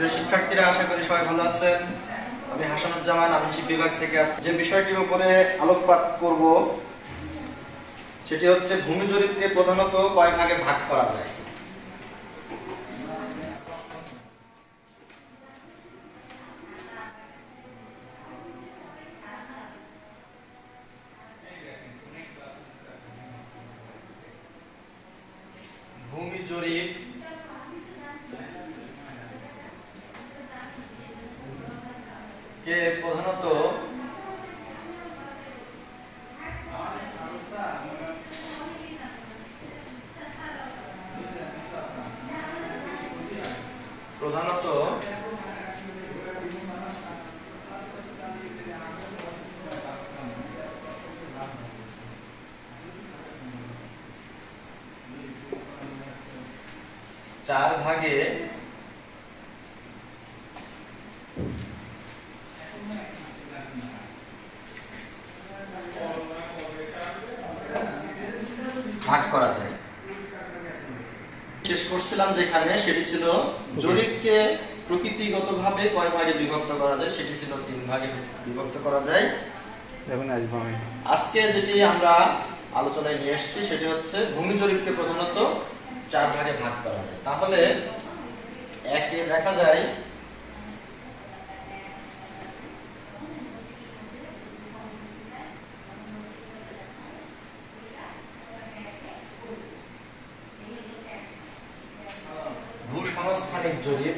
প্রিয় শিক্ষার্থীরা, আশা করি সবাই ভালো আছেন। আমি হাসানুজ্জামান, আবাসিক বিভাগ থেকে যে বিষয়টির উপরে আলোকপাত করব সেটি হচ্ছে ভূমি জরিপকে প্রধানত কয় ভাগে ভাগ করা যায়। ভূমি জরিপ কে প্রধানত চার ভাগে ভাগ করা যায়। শেষ করছিলাম যেখানে, সেটি ছিল জরিপকে প্রকৃতিগতভাবে কয় ভাগে বিভক্ত করা যায়, সেটি ছিল 3 ভাগে বিভক্ত করা যায়। আজকে যেটি আমরা আলোচনায় নিয়ে এসেছি সেটি হচ্ছে ভূমি জরিপকে প্রধানত 4 ভাগে ভাগ করা যায়। তাহলে একে দেখা যায় ভূসংস্থানিক জরিপ,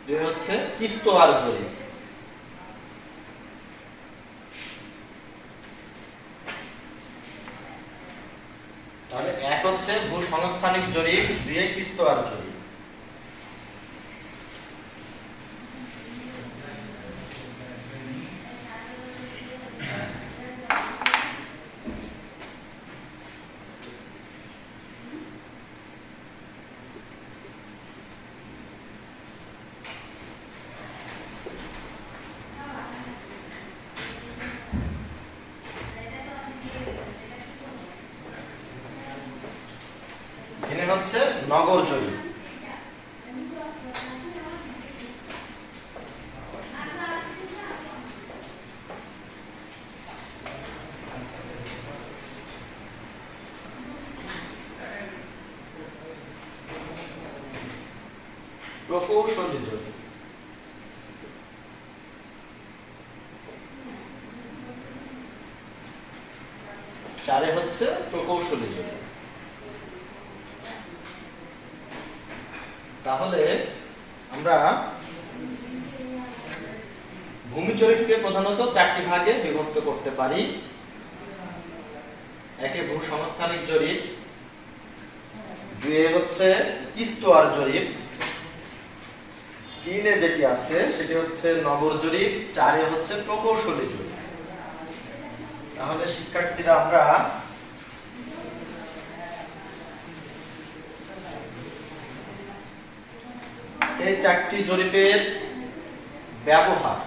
দুই হচ্ছে কিস্তোয়ার জরিপ। তাহলে এক হচ্ছে ভূসংস্থানিক জরিপ, দুই কিস্তোয়ার জরিপ। এখানে হচ্ছে নগর জরিপ। প্রকৌশলী জরিপ। চারে হচ্ছে প্রকৌশলী জরিপ। তাহলে আমরা ভূমি জরিপকে প্রধানত 4টি ভাগে বিভক্ত করতে পারি। একে ভূসংস্থানিক জরিপ, দুয়ে হচ্ছে কিস্তোয়ার জরিপ, তিনে যেটি আছে সেটি হচ্ছে নগর জরিপ, চারে হচ্ছে প্রকৌশলী জরিপ। তাহলে শিক্ষার্থীরা, আমরা এই 4টি জরিপের ব্যবহার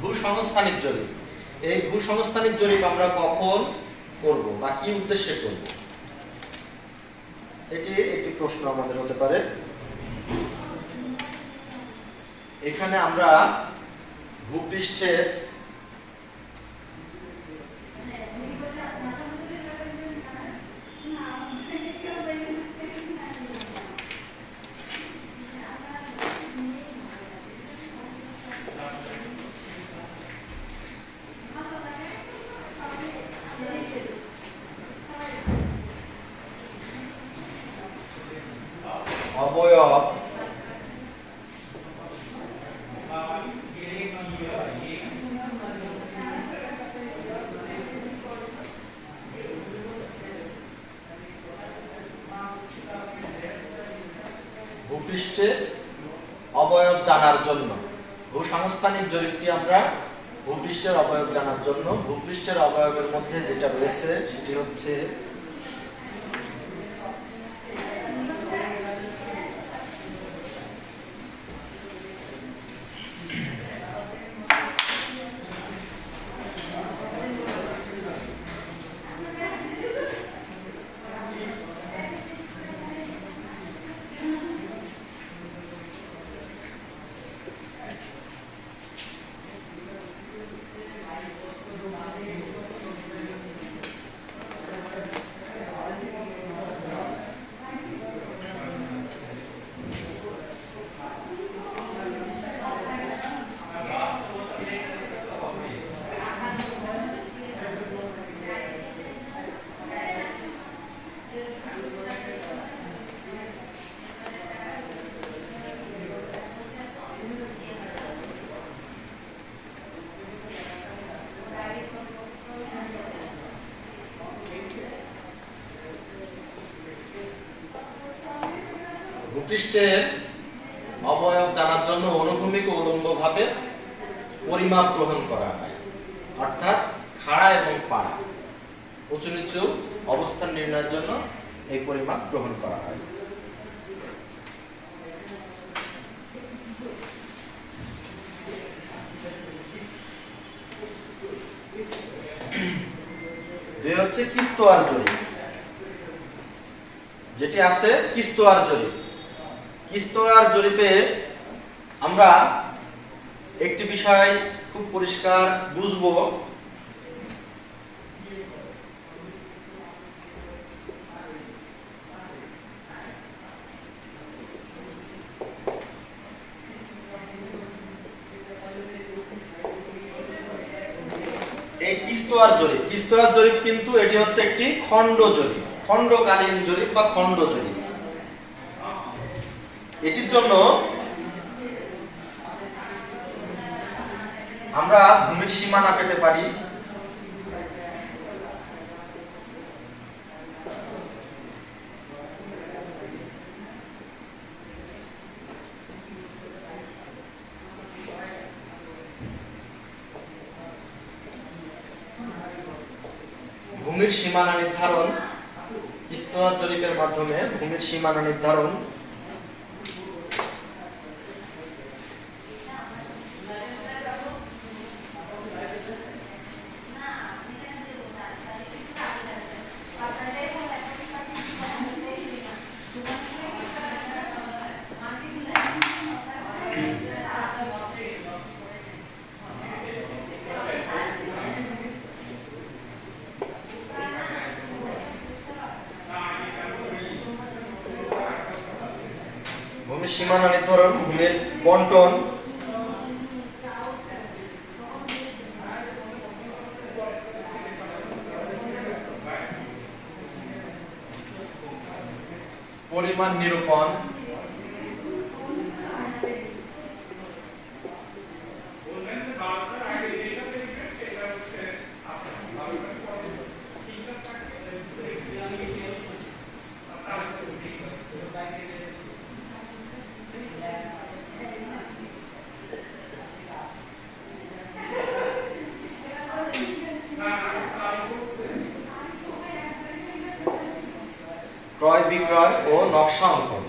ভূসংস্থানিক জরিপ। এই ভূসংস্থানিক জরিপ আমরা কখন করব বা কি উদ্দেশ্যে করব, এটি একটি প্রশ্ন আমাদের হতে পারে। এখানে আমরা ভূপৃষ্ঠের অবয়ব ভূপৃষ্ঠে অবয়ব জানার জন্য। ভূসংস্থানিক জরিপটি আমরা ভূপৃষ্ঠের অবয়ব জানার জন্য। ভূপৃষ্ঠের অবয়বের মধ্যে যেটা রয়েছে সেটি হচ্ছে ভূপৃষ্ঠের অবয়ব জানার জন্য অনুভূমিক ও উলম্বভাবে পরিমাপ গ্রহণ করা হয়, অর্থাৎ খাড়া এবং পাড়া উঁচু নিচু অবস্থান নির্ণয়ের জন্য এই পরিমাপ গ্রহণ করা হয়। দুই হচ্ছে কিস্তোয়ার জরিপ, যেটি আছে কিস্তোয়ার জরিপ। কিস্তোয়ার জরিপে আমরা একটি বিষয় খুব পরিষ্কার বুঝবো, এই কিস্তোয়ার জরিপ কিন্তু এটি হচ্ছে একটি খণ্ড জরিপ, খণ্ডকালীন জরিপ বা খণ্ড জরিপ। এটির জন্য আমরা ভূমির সীমানা পেতে পারি, ভূমির সীমানা নির্ধারণ, কিস্তোয়ার জরিপের মাধ্যমে ভূমির সীমানা নির্ধারণ। ভূমির সীমানা নির্ধারণ, ভূমির বন্টন, পরিমাণ নিরূপণ, ক্রয় বিক্রয় ও নকশা অঙ্কন।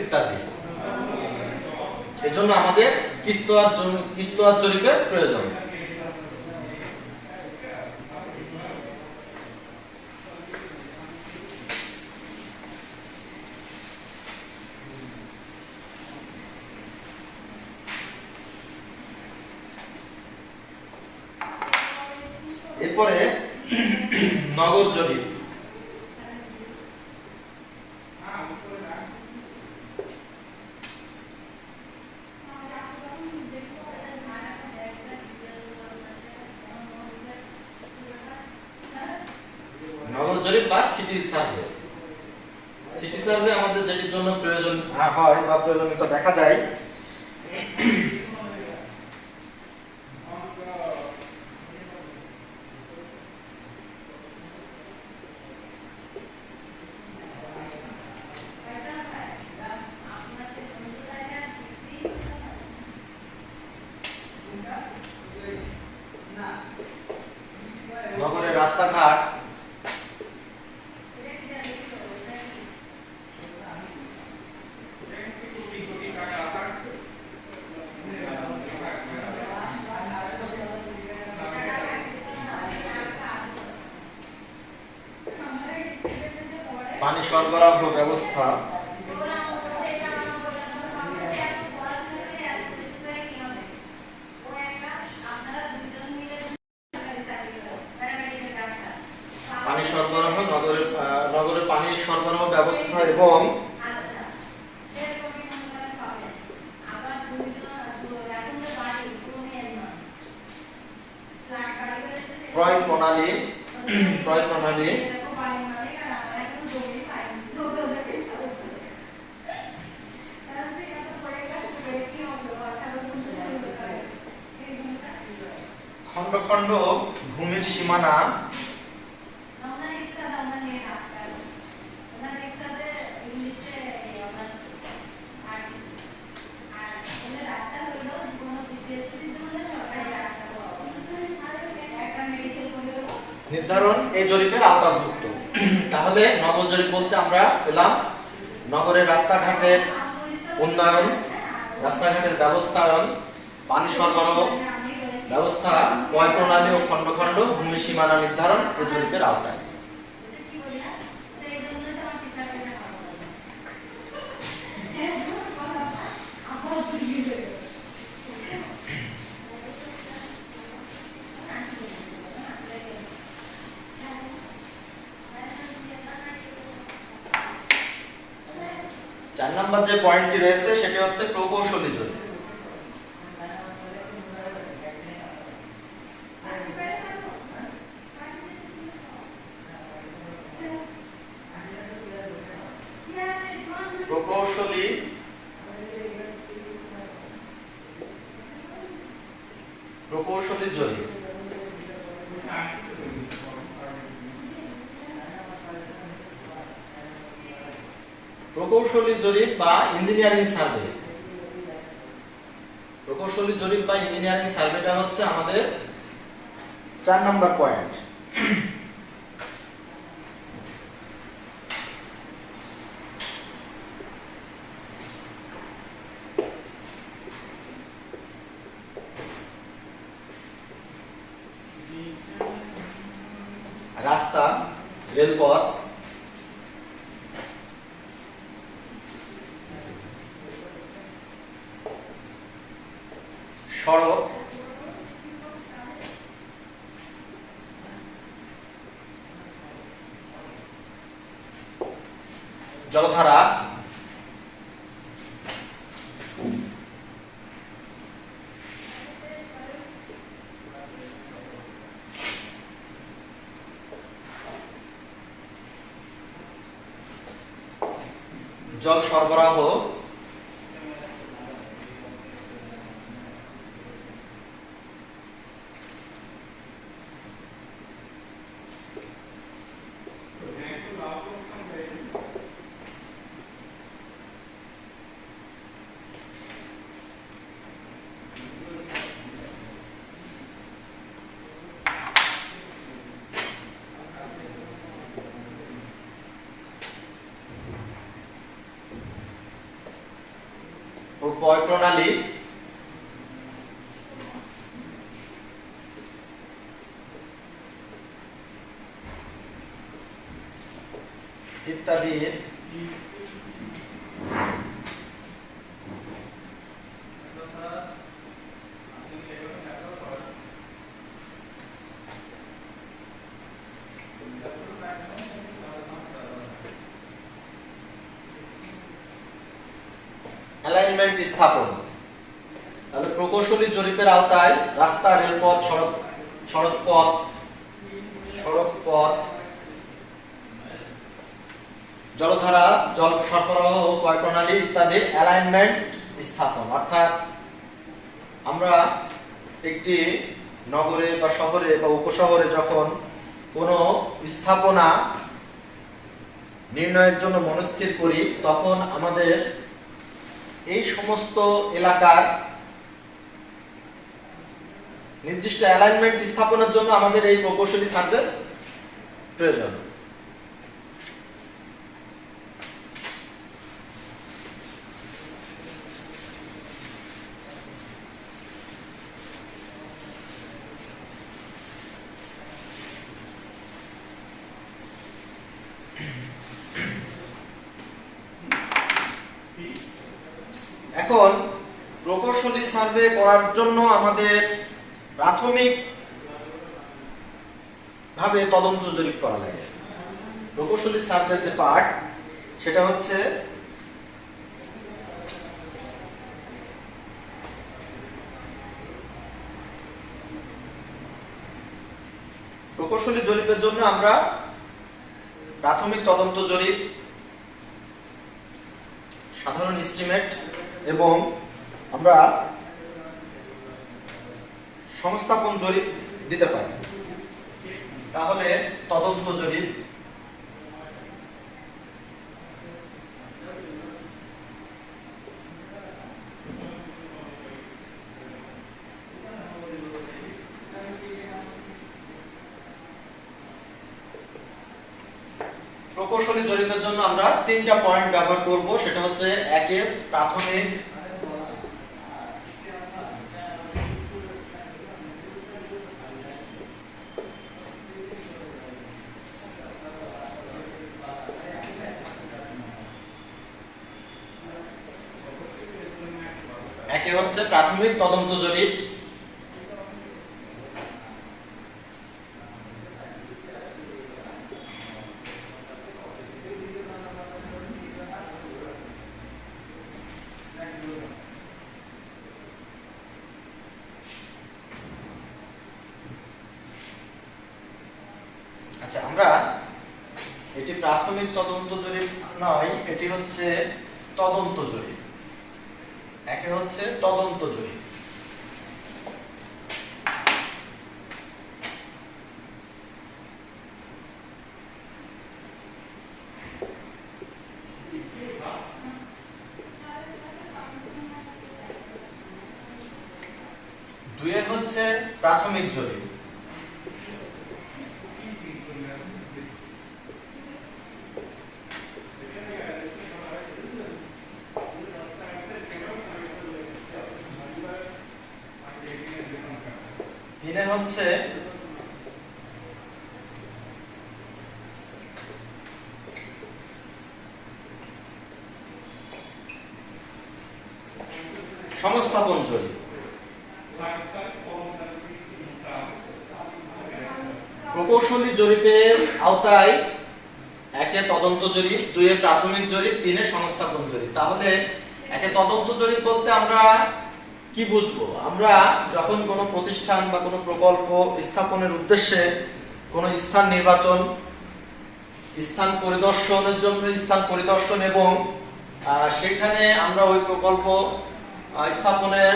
ইত্যাদি। এজন্য আমাদের কিস্তোয়ার জরিপের প্রয়োজন। এরপরে নগর জরিপ। নগর জরিপ বা সিটি সার্ভে। সিটি সার্ভে আমাদের যেটির জন্য প্রয়োজন হয় বা প্রয়োজনীয়তা দেখা যায়, নগরের রাস্তাঘাট, পানি সরবরাহ ব্যবস্থা, পানি সরবরাহ, নগরের পানির সরবরাহ ব্যবস্থা এবং ক্রয় প্রণালী। খণ্ড খণ্ড ভূমির সীমানা, নির্ধারণ এই জরিপের আওতাভুক্ত। তাহলে নগর জরিপ বলতে আমরা পেলাম নগরের রাস্তাঘাটের উন্নয়ন, রাস্তাঘাটের ব্যবস্থায়ন, পানি সরবরাহ ব্যবস্থা, ক্রয় প্রণালী ও খণ্ড খণ্ড ভূমি সীমানা নির্ধারণ এই জরিপের আওতায়। 4 নম্বর যে পয়েন্টটি রয়েছে সেটি হচ্ছে প্রকৌশলী জরিপ। প্রকৌশলী জরিপ প্রকৌশলী জরিপ বা ইঞ্জিনিয়ারিং সার্ভে। প্রকৌশলী জরিপ বা ইঞ্জিনিয়ারিং সার্ভেটা হচ্ছে আমাদের 4 নম্বর পয়েন্ট। রাস্তা, রেলপথ, সড়ক, জলধারা, জল সরবরাহ, ও ক্রয় প্রণালী, ইত্যাদি অ্যালাইনমেন্ট স্থাপন। তাহলে প্রকৌশলী জরিপের আওতায় রাস্তা, রেলপথ, সড়কপথ, জলধারা, জল সরবরাহ ও ক্রয় প্রণালী ইত্যাদি অ্যালাইনমেন্ট স্থাপন। অর্থাৎ আমরা একটি নগরে বা শহরে বা উপশহরে যখন কোনো স্থাপনা নির্ণয়ের জন্য মনস্থির করি, তখন আমাদের এই সমস্ত এলাকার নির্দিষ্ট অ্যালাইনমেন্ট স্থাপনের জন্য আমাদের এই প্রকৌশলী সার্ভে প্রয়োজন। এখন প্রকৌশলী সার্ভে করার জন্য আমাদের প্রাথমিক ভাবে তদন্ত জরিপ করা লাগে। প্রকৌশলী সার্ভের যে পার্ট, সেটা হচ্ছে প্রকৌশলী জরিপের জন্য আমরা প্রাথমিক তদন্ত জরিপ, সাধারণ এস্টিমেট এবং আমরা সংস্থাপন জরিপ দিতে পারি। তাহলে তদন্ত জরিপ, প্রকৌশলী জরিপের জন্য আমরা তিনটা পয়েন্ট ব্যবহার করব। সেটা হচ্ছে একে প্রাথমিক, প্রাথমিক তদন্ত জরিপ, আচ্ছা আমরা এটি প্রাথমিক তদন্ত জরিপ নয়, এটি হচ্ছে তদন্ত জরিপ। একে হচ্ছে তদন্ত জরিপ। দুয়ে হচ্ছে প্রাথমিক জরিপ। তিনে হচ্ছে সংস্থাপন জরিপ। প্রকৌশলী জরিপের আওতায় একে তদন্ত জরিপ, দুয়ে প্রাথমিক জরিপ, তিনে সংস্থাপন জরিপ। তাহলে একে তদন্ত জরিপ বলতে আমরা কি বুঝবো? আমরা যখন কোনো প্রতিষ্ঠান বা কোনো প্রকল্প স্থাপনের উদ্দেশ্যে কোনো স্থান নির্বাচন, স্থান পরিদর্শনের জন্য স্থান পরিদর্শন এবং সেখানে আমরা ওই প্রকল্প স্থাপনের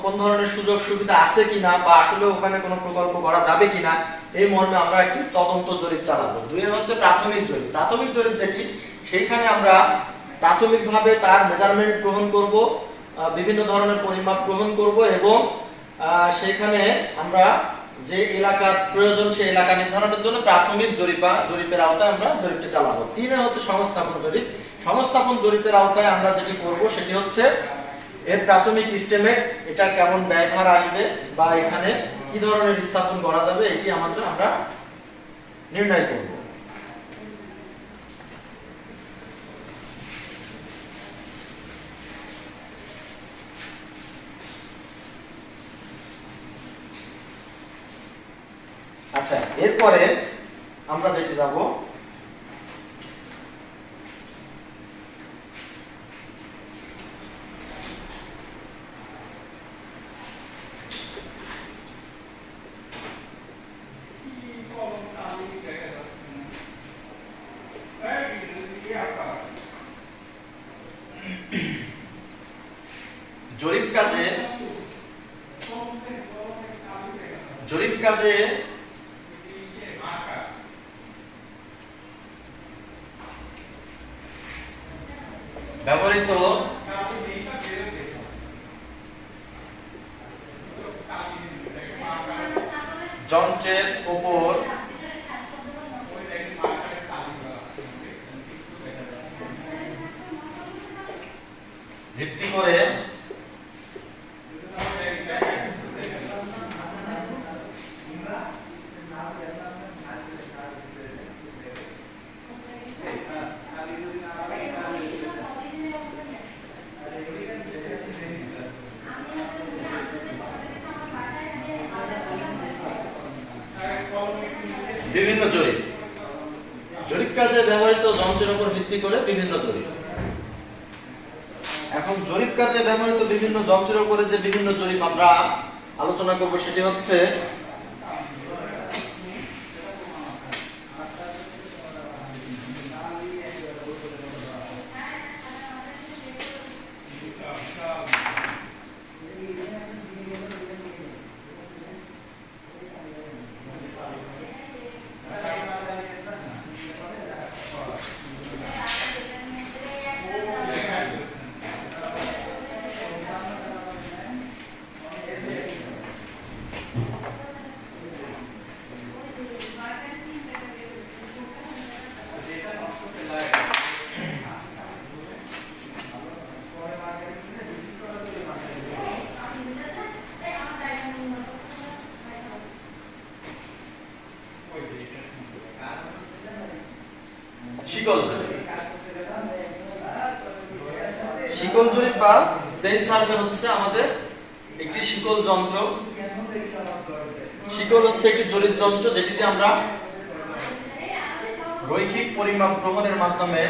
কোন ধরনের সুযোগ সুবিধা আছে কিনা বা আসলে ওখানে কোনো প্রকল্প করা যাবে কিনা, এই মর্মে আমরা একটি তদন্ত জরিপ চালাবো। দুই হচ্ছে প্রাথমিক জরিপ। প্রাথমিক জরিপ যেটি, সেইখানে আমরা প্রাথমিকভাবে তার মেজারমেন্ট গ্রহণ করব, বিভিন্ন ধরনের পরিমাপ গ্রহণ করব এবং সেখানে আমরা যে এলাকার প্রয়োজন সেই এলাকা নির্ধারণের জন্য প্রাথমিক জরিপের আওতায় আমরা জরিপটি চালাবো। তিনে হচ্ছে সংস্থাপন জরিপ। সংস্থাপন জরিপের আওতায় আমরা যেটি করব সেটি হচ্ছে এর প্রাথমিক এস্টিমেট, এটা কেমন ব্যয়ভার আসবে বা এখানে কি ধরনের স্থাপন করা যাবে, এটি আমরা নির্ণয় করব। আচ্ছা, এরপরে আমরা যেটি যাব, জরিপ কাজে ব্যবহৃত যন্ত্রের উপর ভিত্তি করে বিভিন্ন জরিপ কাজে ব্যবহৃত যন্ত্রের উপর ভিত্তি করে বিভিন্ন জরিপ। এখন জরিপ কাজে ব্যবহৃত বিভিন্ন যন্ত্রের উপরে যে বিভিন্ন জরিপ আমরা আলোচনা করব সেটি হচ্ছে শিকল জরিপ বা চেইন সার্ভে হচ্ছে আমাদের একটি শিকল যন্ত্র। শিকল হচ্ছে একটি জরিপ যন্ত্র যেটিতে আমরা রৈখিক পরিমাপ গ্রহণের মাধ্যমে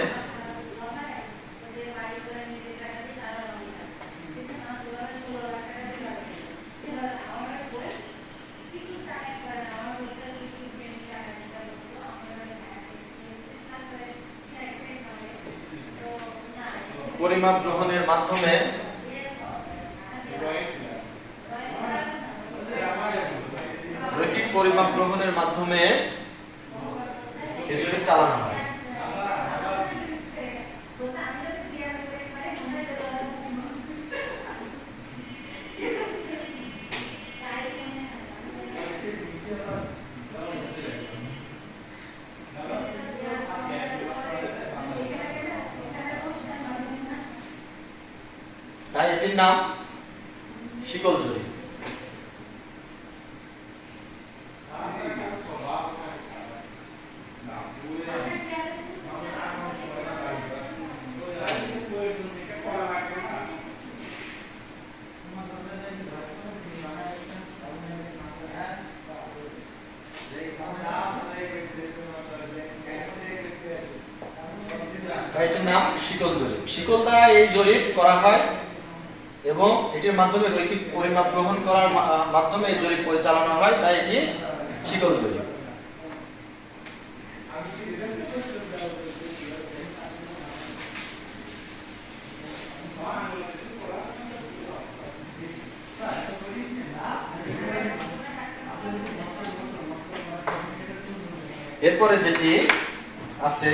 রৈখিক পরিমাপ গ্রহণের মাধ্যমে এগুলি চালানো হয়। তাই এটির নাম শিকল জরিপ। এটির নাম শিকল জরিপ। শিকল দ্বারা এই জরিপ করা হয় এবং এটির মাধ্যমে রৈখিক পরিমাপ গ্রহণ করার মাধ্যমে এই জরিপ পরিচালনা হয়, তাই এটি শিকল জরিপ। এরপরে যেটি আছে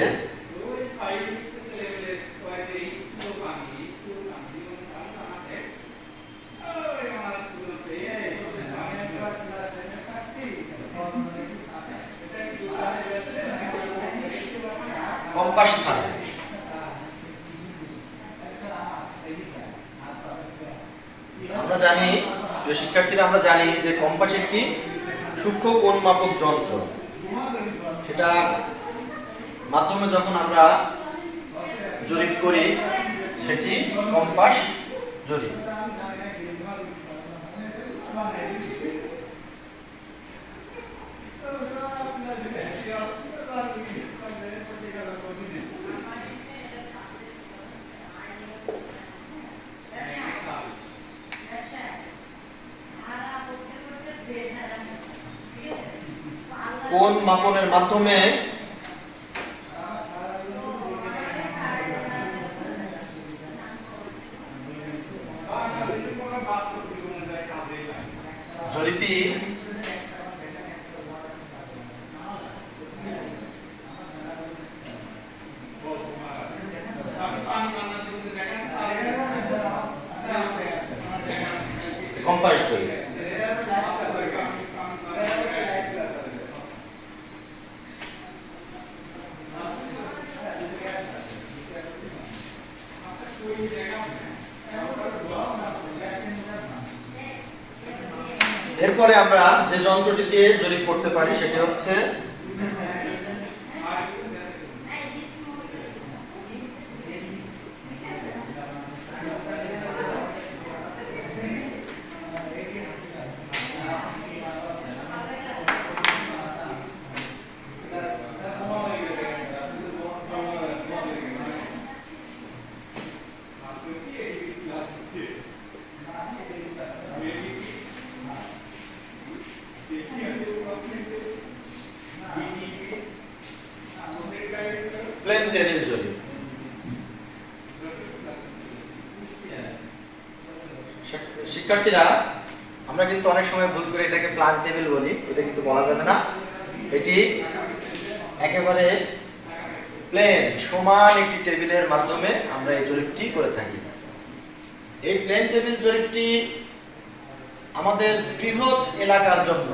কম্পাস সার্ভে। আমরা জানি যে শিক্ষার্থীরা আমরা জানি যে কম্পাস একটি সূক্ষ্ম কোণ মাপক যন্ত্র। সেটা মাধ্যমে যখন আমরা জরিপ করি সেটি কম্পাস জরিপ। কোণ মাপনের মাধ্যমে জরিপি কম্পাস জরিপ। এরপরে আমরা যে যন্ত্রটি দিয়ে জরিপ করতে পারি সেটি হচ্ছে প্লেন টেবিল জরিপ। শিক্ষার্থীরা, আমরা কিন্তু অনেক সময় ভুল করে এটাকে প্লান টেবিল বলি, এটা কিন্তু বলা যাবে না। এটি একেবারে প্লেন সমান একটি টেবিলের মাধ্যমে আমরা এই জরিপটি করে থাকি। এই প্লেন টেবিল জরিপটি আমাদের বৃহৎ এলাকার জন্য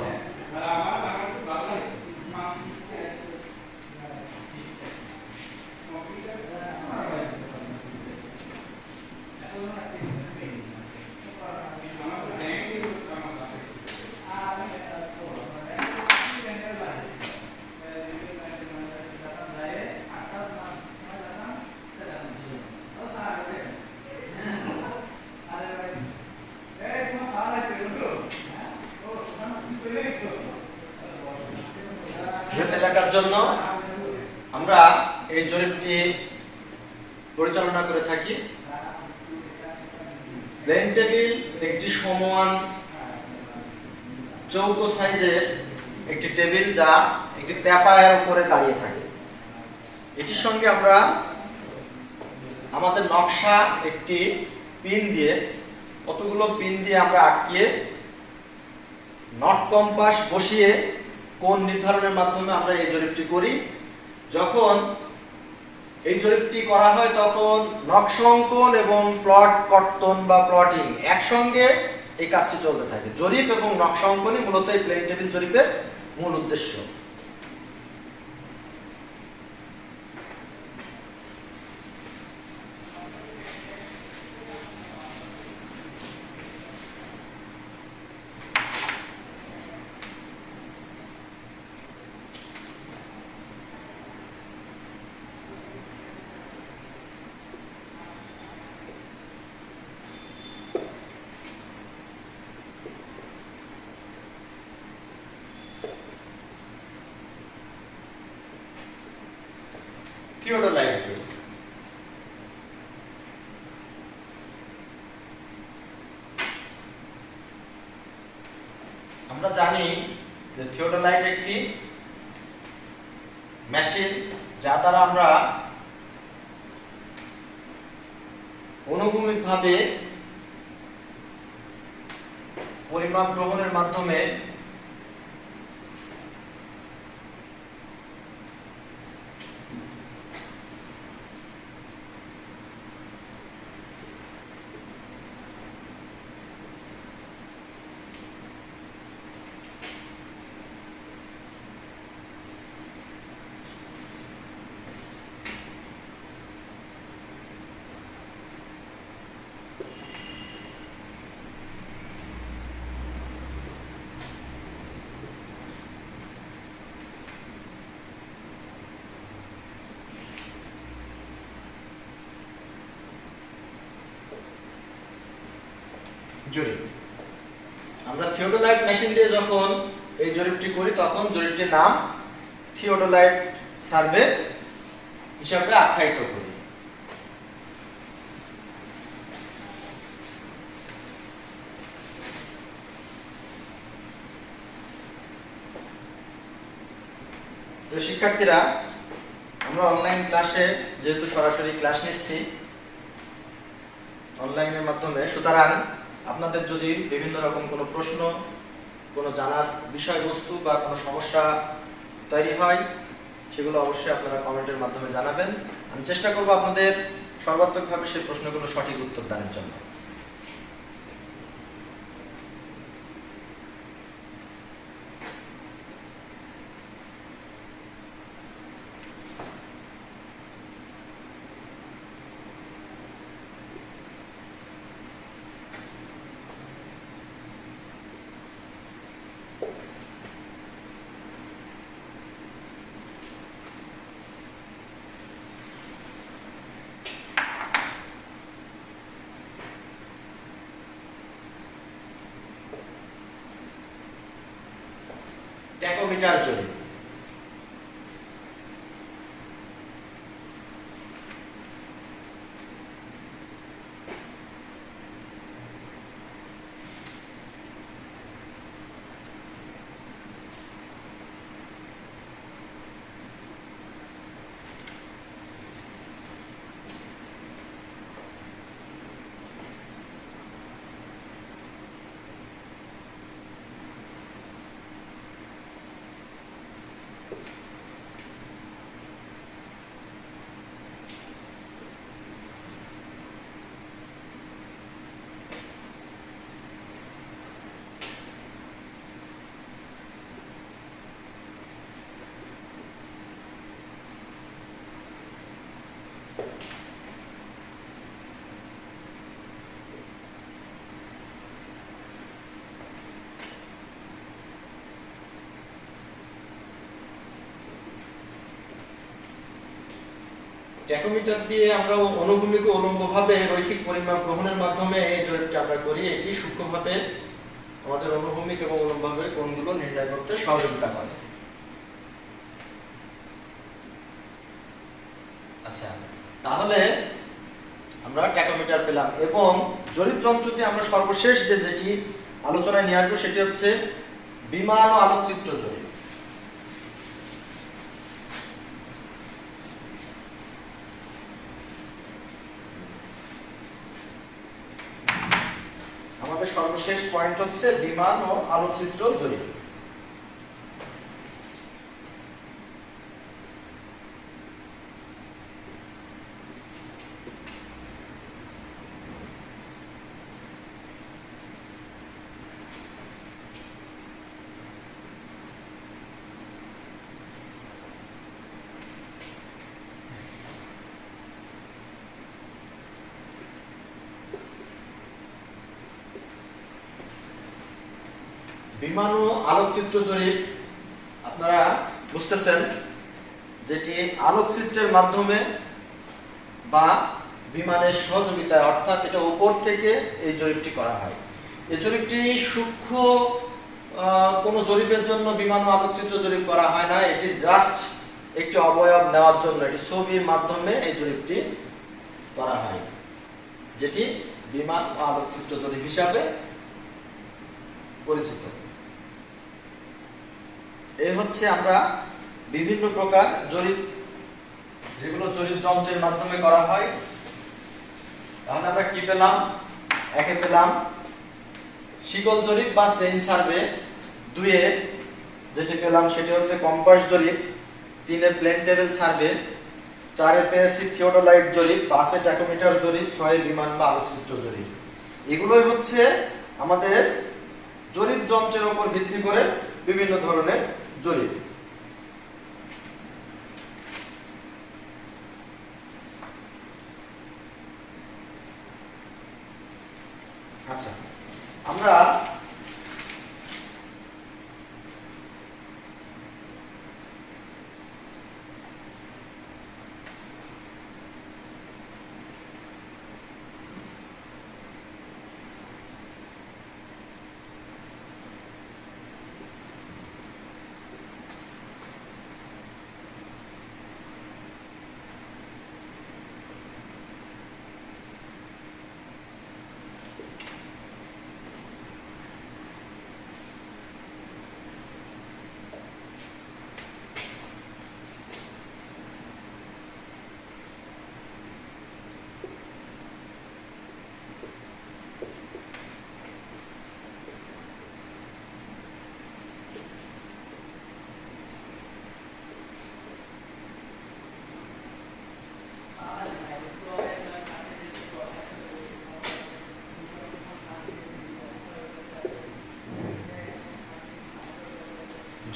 এলাকার জন্য আমরা এই জরিপটি পরিচালনা করে থাকি। প্লেন টেবিল একটি সমান চৌকো সাইজের একটি টেবিল যা একটি তেপায়ের উপরে দাঁড়িয়ে থাকে। এটির সঙ্গে আমরা আমাদের নকশা একটি পিন দিয়ে, কতগুলো পিন দিয়ে আমরা আটকিয়ে নট কম্পাস বসিয়ে কোণ নির্ধারণের মাধ্যমে আমরা এই জরিপটি করি। যখন এই জরিপটি করা হয় তখন নকশা অঙ্কন এবং প্লট কর্তন বা প্লটিং একসঙ্গে এই কাজটি চলতে থাকে। জরিপ এবং নকশা অঙ্কনই মূলত এই প্লেন টেবিল জরিপের মূল উদ্দেশ্য। থিওডোলাইট জরিপ। আমরা জানি যে থিওডোলাইট একটি মেশিন যা দ্বারা আমরা অনুভূমিকভাবে পরিমাপ গ্রহণের মাধ্যমে জরিপ। আমরা থিওডোলাইট মেশিন দিয়ে যখন এই জরিপটি করি তখন জরিপটির নাম থিওডোলাইট সার্ভে হিসাবে আখ্যায়িত করি। তো শিক্ষার্থীরা, আমরা অনলাইন ক্লাসে যেহেতু সরাসরি ক্লাস নিচ্ছি অনলাইনের মাধ্যমে, সুতরাং আপনাদের যদি বিভিন্ন রকম কোনো প্রশ্ন, কোনো জানার বিষয়বস্তু বা কোনো সমস্যা তৈরি হয়, সেগুলো অবশ্যই আপনারা কমেন্টের মাধ্যমে জানাবেন। আমি চেষ্টা করব আপনাদের সর্বাত্মকভাবে সেই প্রশ্নগুলো সঠিক উত্তর দানের জন্য। ট্যাকোমিটার জরিপ। ট্যাকোমিটার দিয়ে আমরা অনুভূমিক ও উলম্বভাবে রৈখিক পরিমাপ গ্রহণের মাধ্যমে এই জরিপটি আমরা করি। এটি সূক্ষ্মভাবে আমাদের অনুভূমিক এবং উলম্বভাবে কোণগুলো নির্ণয় করতে সহযোগিতা করে। আচ্ছা, তাহলে আমরা ট্যাকোমিটার পেলাম এবং জরিপ যন্ত্র দিয়ে আমরা সর্বশেষ যেটি আলোচনায় নিয়ে আসবো সেটি হচ্ছে বিমান ও আলোকচিত্র জরিপ। আমাদের সর্বশেষ পয়েন্ট হচ্ছে বিমান ও আলোকচিত্র জরিপ। বিমান ও আলোকচিত্র জরিপ আপনারা বুঝতেছেন, যেটি আলোকচিত্রের মাধ্যমে বা বিমানের সহযোগিতায়, অর্থাৎ এটা উপর থেকে এই জরিপটি করা হয়। এই জরিপটি সূক্ষ্ম কোনো জরিপের জন্য বিমান ও আলোকচিত্র জরিপ করা হয় না, এটি জাস্ট একটি অবয়ব নেওয়ার জন্য, এটি ছবির মাধ্যমে এই জরিপটি করা হয়, যেটি বিমান ও আলোকচিত্র জরিপ হিসাবে পরিচিত। এই হচ্ছে আমরা বিভিন্ন প্রকার জরিপ, যেগুলো জরিপ যন্ত্রের মাধ্যমে করা হয়। তাহলে আমরা কি পেলাম? একে পেলাম শিকল জরিপ বা চেইন সার্ভে, দুয়ে যেটি পেলাম সেটি হচ্ছে কম্পাস জরিপ, তিনে প্লেন টেবিল সার্ভে, চারে পেয়েছি থিওডোলাইট জরিপ, পাঁচে ট্যাকোমিটার জরিপ, ছয়ে বিমান বা আলোকচিত্র জরিপ। এগুলোই হচ্ছে আমাদের জরিপ যন্ত্রের উপর ভিত্তি করে বিভিন্ন ধরনের জরিপ। আচ্ছা, আমরা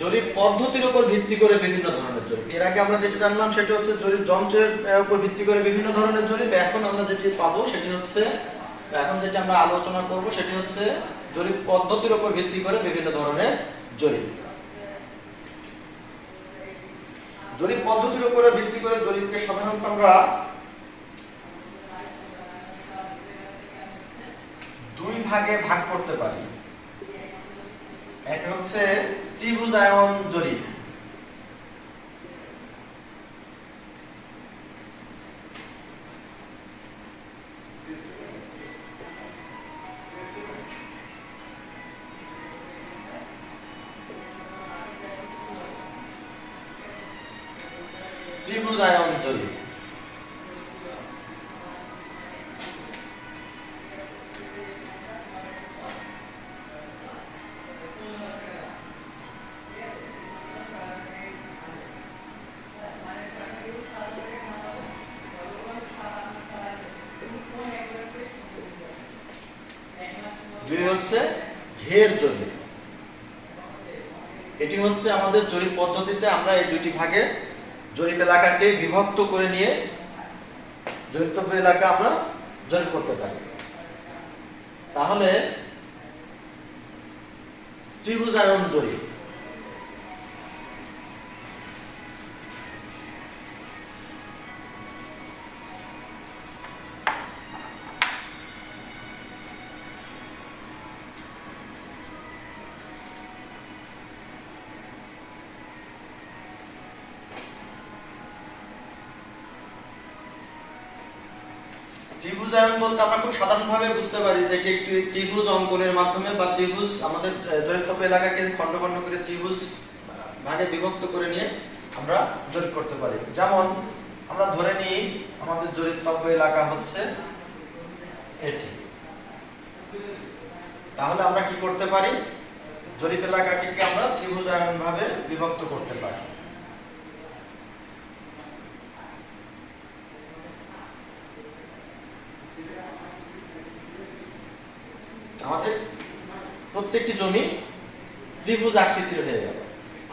জরিপ পদ্ধতির উপর ভিত্তি করে বিভিন্ন ধরনের জরিপ। এর আগে আমরা যেটা জানলাম সেটা হচ্ছে জরিপ যন্ত্রের উপর ভিত্তি করে বিভিন্ন ধরনের জরিপ। এখন আমরা যেটি পাবো সেটি হচ্ছে, এখন যেটা আমরা আলোচনা করব সেটি হচ্ছে জরিপ পদ্ধতির উপর ভিত্তি করে বিভিন্ন ধরনের জরিপ। জরিপ পদ্ধতির উপরে ভিত্তি করে জরিপকে সাধারণত আমরা দুই ভাগে ভাগ করতে পারি। এক হচ্ছে ত্রিভুজায়ন জরিপ, ত্রিভুজায়ন জরিপ। দুই হচ্ছে ঘের জরিপ। এটি হচ্ছে আমাদের জরিপ পদ্ধতিতে আমরা এই দুইটি ভাগে জরিপ এলাকাকে বিভক্ত করে নিয়ে জরিপতব্য এলাকা আমরা জরিপ করতে পারি। তাহলে ত্রিভুজায়ন জরিপ, ত্রিভুজায়ন বলতে আমরা খুব সাধারণভাবে বুঝতে পারি যে এটি একটি ত্রিভুজ অঙ্কনের মাধ্যমে বা ত্রিভুজ আমাদের জরিপতব্য এলাকাকে খণ্ড খণ্ড করে ত্রিভুজ ভাগে বিভক্ত করে নিয়ে আমরা জরিপ করতে পারি। যেমন আমরা ধরে নিই আমাদের জরিপতব্য এলাকা হচ্ছে এটি, তাহলে আমরা কি করতে পারি, জরিপ এলাকাটিকে আমরা ত্রিভুজায়ন ভাবে বিভক্ত করতে পারি। আমাদের প্রত্যেকটি জমি ত্রিভুজ আকৃতির হয়ে গেল।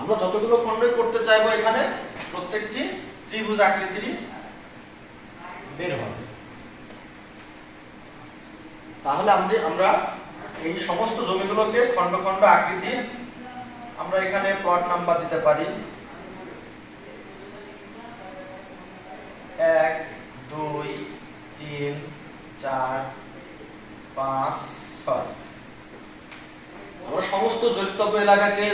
আমরা যতগুলো খণ্ডই করতে চাইবো এখানে প্রত্যেকটি ত্রিভুজ আকৃতিরই বের হবে। তাহলে আমরা এই সমস্ত জমিগুলোকে খণ্ড খণ্ড আকৃতির আমরা এখানে প্লট নাম্বার দিতে পারি 1 2 3 4 5 6। আমরা সমস্ত জরিপতব্য এলাকাকে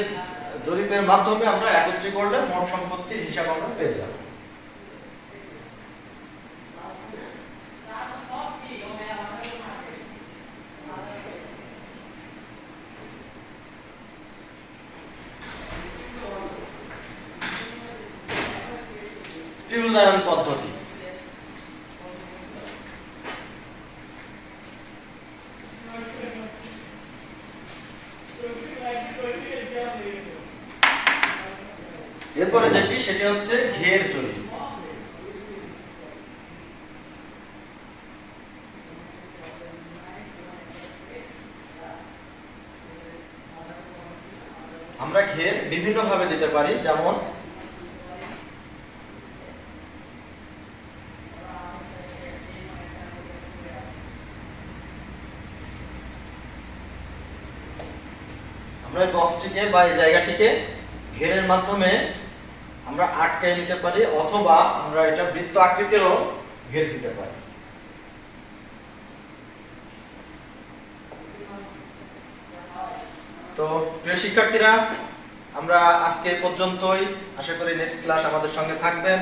জরিপের মাধ্যমে আমরা একত্রিত করলে মোট সম্পত্তির হিসাব আমরা পেয়ে যাব। ত্রিভুজায়ন পদ্ধতি। এরপরে যেটি সেটি হচ্ছে ঘের জরিপ। আমরা ঘের বিভিন্ন ভাবে দিতে পারি, যেমন আমরা এই বক্সটিকে বা এই জায়গাটিকে ঘেরের মাধ্যমে আমরা আটকায় নিতে পারি, অথবা আমরা এটা বৃত্ত আকৃতিরও ঘের দিতে পারি। তো প্রিয় শিক্ষার্থীরা, আমরা আজকে এই পর্যন্তই। আশা করি নেক্সট ক্লাস আমাদের সঙ্গে থাকবেন।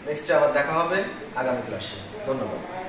নেক্সটে আবার দেখা হবে আগামী ক্লাসে। ধন্যবাদ।